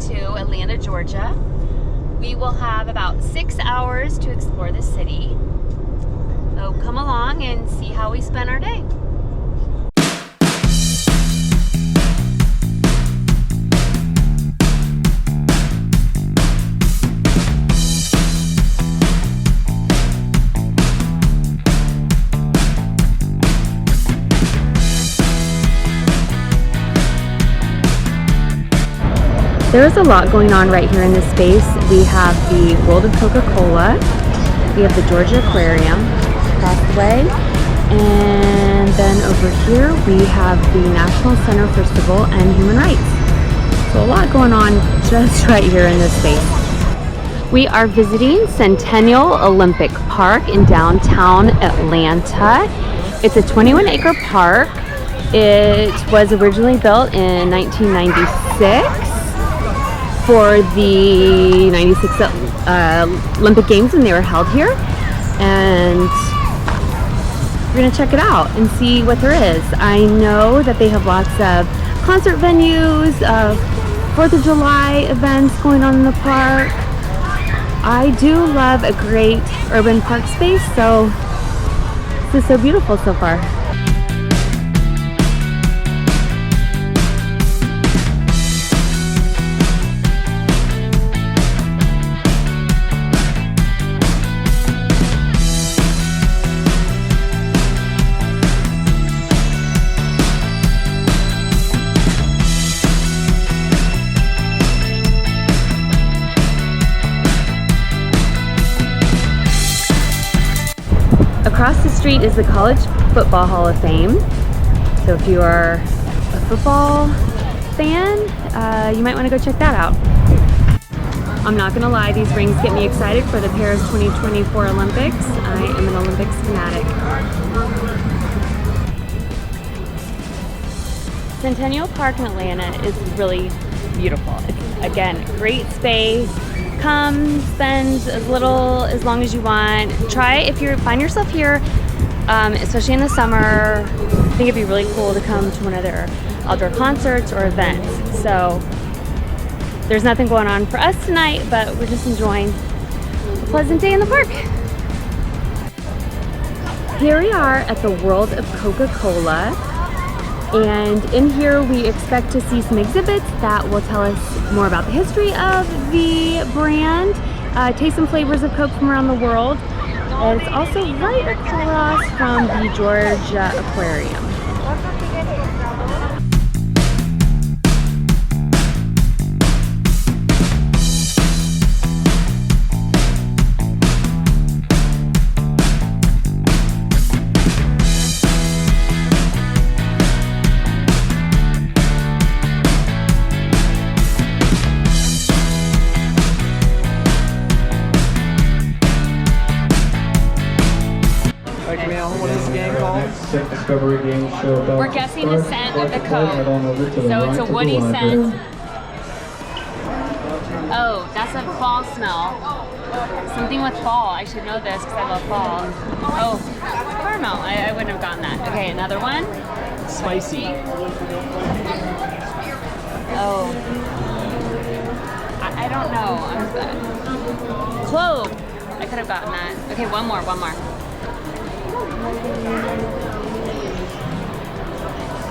to Atlanta, Georgia. We will have about 6 hours to explore the city. So come along and see how we spend our day. There's a lot going on right here in this space. We have the World of Coca-Cola, we have the Georgia Aquarium across the way, and then over here we have the National Center for Civil and Human Rights. So a lot going on just right here in this space. We are visiting Centennial Olympic Park in downtown Atlanta. It's a 21-acre park. It was originally built in 1996. For the 96 Olympic Games when they were held here, and we're gonna check it out and see what there is. I know that they have lots of concert venues, 4th of July events going on in the park. I do love a great urban park space, so this is so beautiful so far. Across the street is the College Football Hall of Fame. So if you are a football fan, you might want to go check that out. I'm not gonna lie, these rings get me excited for the Paris 2024 Olympics. I am an Olympics fanatic. Centennial Park in Atlanta is really beautiful. It's, again, great space. Come spend as long as you want. Try, if you find yourself here, especially in the summer, I think it'd be really cool to come to one of their outdoor concerts or events. So there's nothing going on for us tonight, but we're just enjoying a pleasant day in the park. Here we are at the World of Coca-Cola, and in here we expect to see some exhibits that will tell us more about the history of the brand, taste some flavors of Coke from around the world. And it's also right across from the Georgia Aquarium. What is the game called? Discovery game show. We're guessing the scent of the Coke. So it's a woody scent. Oh, that's a fall smell. Something with fall. I should know this because I love fall. Oh, caramel. I wouldn't have gotten that. Okay, another one. Spicy. Oh. I don't know. Clove. I could have gotten that. Okay, one more.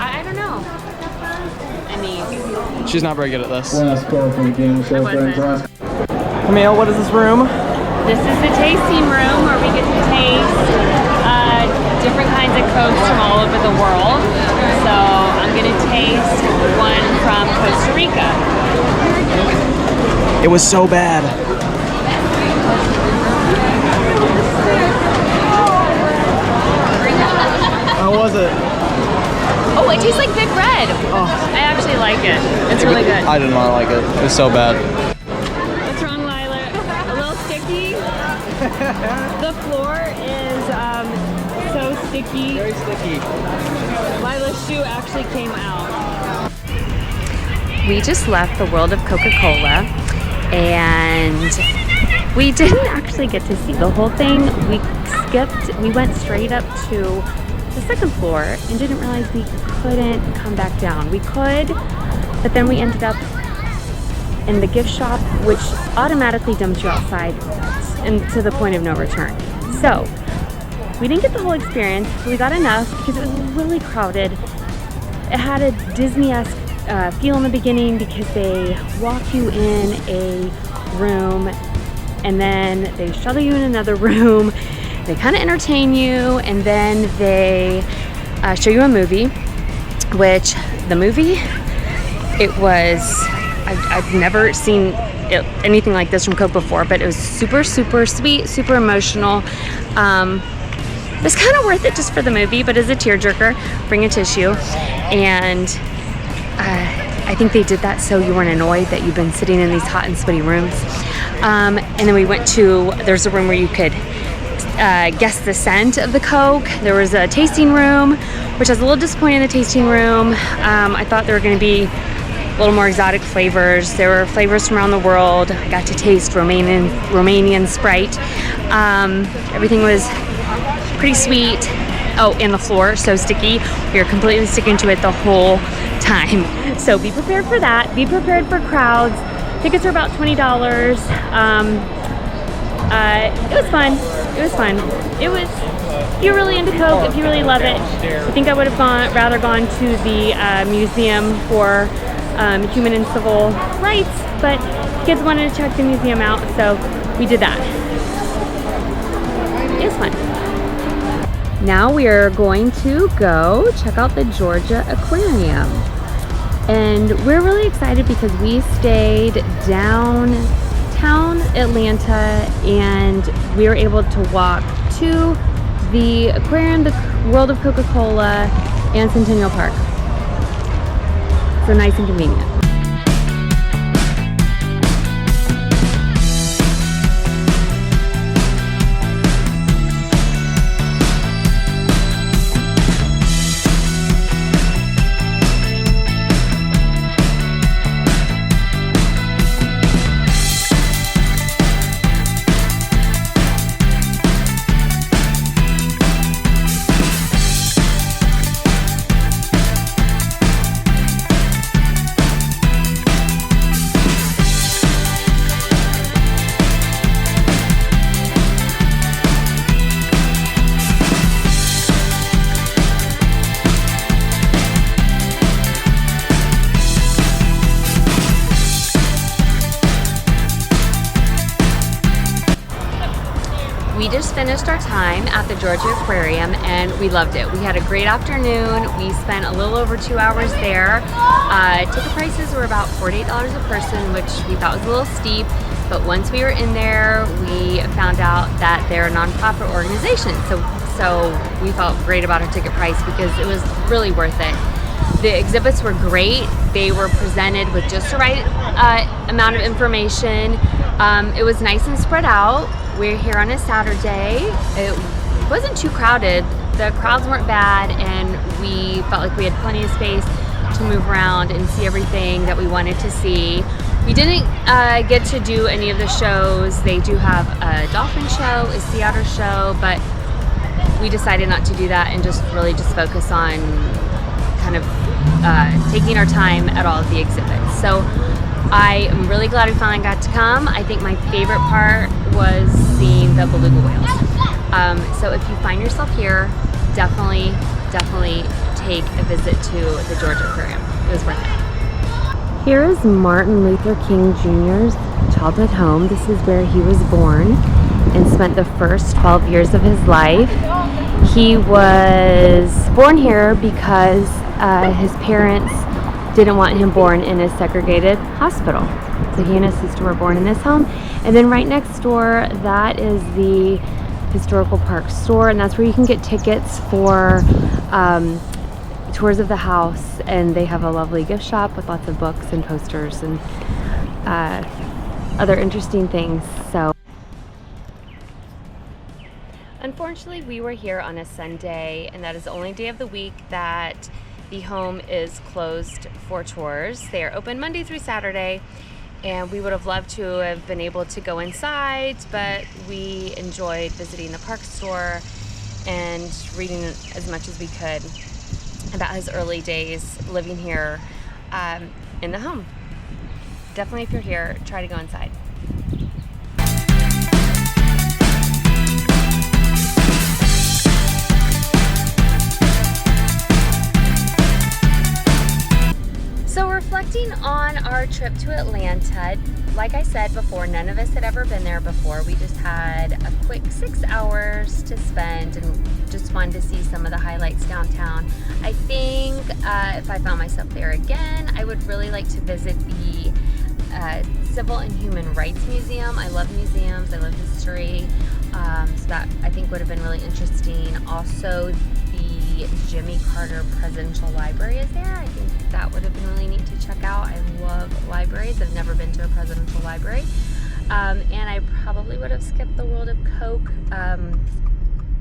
I don't know. I mean, she's not very good at this. Last call for the game show. Camille, what is this room? this is the tasting room where we get to taste different kinds of Cokes from all over the world. So I'm gonna taste one from Costa Rica. It was so bad. How was it? Oh, it tastes like Big Red. Oh. I actually like it. It's really good. I did not like it. It was so bad. What's wrong, Lila? A little sticky? The floor is so sticky. Very sticky. Lila's shoe actually came out. We just left the World of Coca-Cola and we didn't actually get to see the whole thing. We went straight up to the second floor and didn't realize we couldn't come back down. We could, but then we ended up and the gift shop, which automatically dumps you outside and to the point of no return. So we didn't get the whole experience, but we got enough because it was really crowded. It had a Disney-esque feel in the beginning because they walk you in a room and then they shuttle you in another room. They kind of entertain you, and then they show you a movie, which the movie, I've never seen anything like this from Coke before, but it was super, super sweet, super emotional. It was kind of worth it just for the movie, but as a tearjerker, bring a tissue. And I think they did that so you weren't annoyed that you've been sitting in these hot and sweaty rooms. And then we went to, there's a room where you could guess the scent of the Coke. There was a tasting room, which I was a little disappointed in the tasting room. I thought there were going to be a little more exotic flavors. There were flavors from around the world. I got to taste Romanian Sprite. Everything was pretty sweet. Oh, and the floor, so sticky. We were completely sticking to it the whole time. So be prepared for that. Be prepared for crowds. Tickets are about $20. It was fun. It was fun. It was, if you're really into Coke, if you really love it, I think I would have rather gone to the museum for human and civil rights, but kids wanted to check the museum out, so we did that. It was fun. Now we are going to go check out the Georgia Aquarium. And we're really excited because we stayed downtown Atlanta and we were able to walk to the aquarium, the World of Coca-Cola, and Centennial Park. So nice and convenient. We just finished our time at the Georgia Aquarium and we loved it. We had a great afternoon. We spent a little over 2 hours there. Ticket prices were about $48 a person, which we thought was a little steep. But once we were in there, we found out that they're a nonprofit organization. So we felt great about our ticket price because it was really worth it. The exhibits were great. They were presented with just the right amount of information. It was nice and spread out. We're here on a Saturday. It wasn't too crowded. The crowds weren't bad, and we felt like we had plenty of space to move around and see everything that we wanted to see. We didn't get to do any of the shows. They do have a dolphin show, a sea otter show, but we decided not to do that and just really just focus on kind of taking our time at all of the exhibits. So I am really glad we finally got to come. I think my favorite part was seeing the beluga whales. So if you find yourself here, definitely take a visit to the Georgia Aquarium. It was worth it. Here is Martin Luther King Jr.'s childhood home. This is where he was born and spent the first 12 years of his life. He was born here because his parents didn't want him born in a segregated hospital. So he and his sister were born in this home. And then right next door, that is the Historical Park store, and that's where you can get tickets for tours of the house. And they have a lovely gift shop with lots of books and posters and other interesting things. So unfortunately, we were here on a Sunday, and that is the only day of the week that the home is closed for tours. They are open Monday through Saturday, and we would have loved to have been able to go inside, but we enjoyed visiting the park store and reading as much as we could about his early days living here in the home. definitely if you're here, try to go inside. So reflecting on our trip to Atlanta, like I said before, none of us had ever been there before. We just had a quick 6 hours to spend and just wanted to see some of the highlights downtown. I think if I found myself there again, I would really like to visit the Civil and Human Rights Museum. I love museums, I love history, so that I think would have been really interesting. Also, the Jimmy Carter Presidential Library is there. I think that would have been really neat to check out. I love libraries. I've never been to a presidential library. And I probably would have skipped the World of Coke,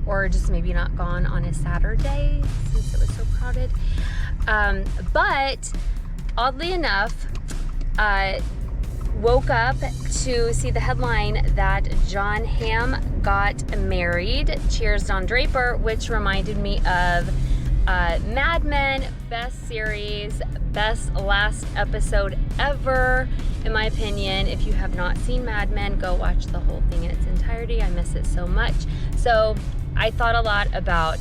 or just maybe not gone on a Saturday since it was so crowded. But oddly enough, woke up to see the headline that John Hamm got married. Cheers, Don Draper, which reminded me of Mad Men, best series, best last episode ever, in my opinion. If you have not seen Mad Men, go watch the whole thing in its entirety. I miss it so much. So I thought a lot about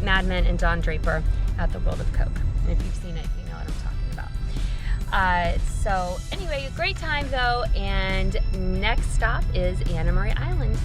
Mad Men and Don Draper at the World of Coke. And if you've seen it, you know what I'm talking about. So anyway, great time though, and next stop is Anna Marie Island.